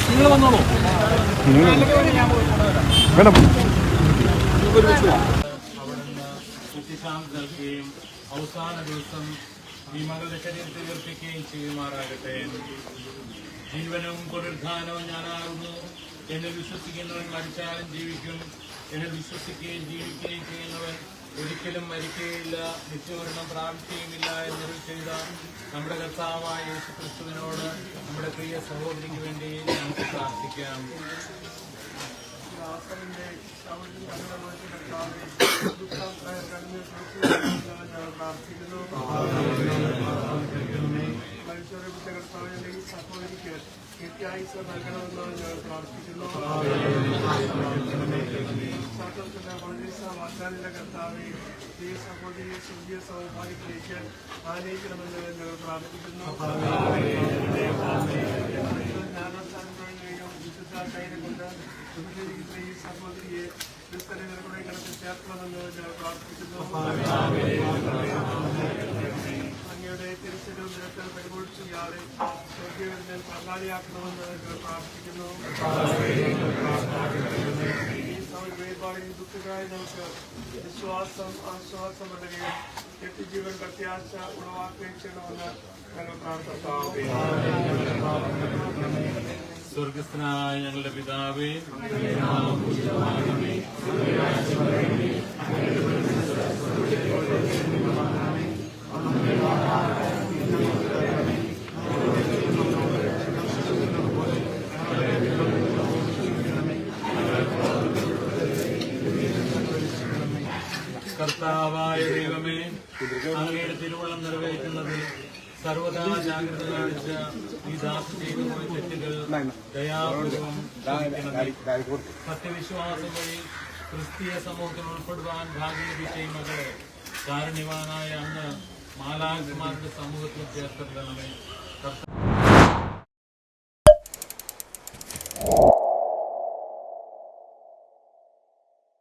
നിങ്ങൾ വന്നോളൂ മേഡം. അവിടുന്ന് കുത്തിശാന്തി നൽകുകയും അവസാന ദിവസം ഈ മകളുടെ ശരീരത്തെ ഉയർപ്പിക്കുകയും ചെയ്യുമാറാകട്ടെ. ജീവനും പുനരുദ്ധാനവും ഞാനാകുന്നു. എന്നിൽ വിശ്വസിക്കുന്നവൻ മരിച്ചാലും ജീവിക്കും. എന്നിൽ വിശ്വസിക്കുകയും ജീവിക്കുകയും ചെയ്യുന്നവൻ ഒരിക്കലും മരിക്കുകയില്ല, നിത്യമരണം പ്രാപിക്കുകയുമില്ല എന്നൊരു ചെയ്ത നമ്മുടെ കർത്താവായ യേശുക്രിസ്തുവിനോട് നമ്മുടെ പ്രിയ സഹോദരിക്ക് വേണ്ടി നമുക്ക് പ്രാർത്ഥിക്കാം. സഹോദരിക്ക് നിത്യായുസ് നൽകണമെന്ന് ഞങ്ങൾ പ്രാർത്ഥിക്കുന്നു. വാഗ്ദാനിന്റെ കർത്താവെ, ഈ സഹോദരിയെ സ്വർഗീയ സൗഭാഗ്യത്തിലേക്ക് ആനയിക്കണമെന്ന് ഞങ്ങൾ പ്രാർത്ഥിക്കുന്നു. ജ്ഞാനസ്ഥാനങ്ങളെയും വിശുദ്ധാചാര്യം കൊണ്ട് ഉപചരിക്കുന്ന ഈ സഹോദരിയെ ക്രിസ്തനങ്ങളുടെ കണക്കിൽ ചേർക്കണമെന്ന് ഞങ്ങൾ പ്രാർത്ഥിക്കുന്നു. അങ്ങയുടെ തിരിച്ചലും നിരത്തിൽ പരിപോഷിച്ച ഇയാളെ സ്വർഗീയത്തിൽ പങ്കാളിയാക്കണമെന്ന് ഞങ്ങൾ പ്രാർത്ഥിക്കുന്നു. വേർപാടിൽ ദുഃഖിതരായ നമുക്ക് വിശ്വാസം ആശ്വാസം നൽകുകയും നിത്യജീവൻ പ്രത്യാശ ഉളവാക്കുകയും ചെയ്യണമെന്ന് ഞങ്ങൾ പ്രാർത്ഥിക്കുന്നു. സ്വർഗസ്ഥനായ ഞങ്ങളുടെ പിതാവേ, കർത്താവായ ദൈവമേ, അങ്ങയുടെ തിരുവള്ളം നിറവേറ്റുന്നതിൽ സർവദാ ജാഗ്രത കാണിച്ച ഈ ദാസ ചെയ്തു പോയ തെറ്റുകൾ ദയാപൂർവം സത്യവിശ്വാസം വഴി ക്രിസ്തീയ സമൂഹത്തിൽ ഉൾപ്പെടുവാൻ ഭാഗ്യം ലഭിച്ച ഈ മകളെ കാരുണ്യവാനായ അങ്ങ് മാലാഖമാരുടെ സമൂഹത്തിൽ ചേർത്തിടണമേ.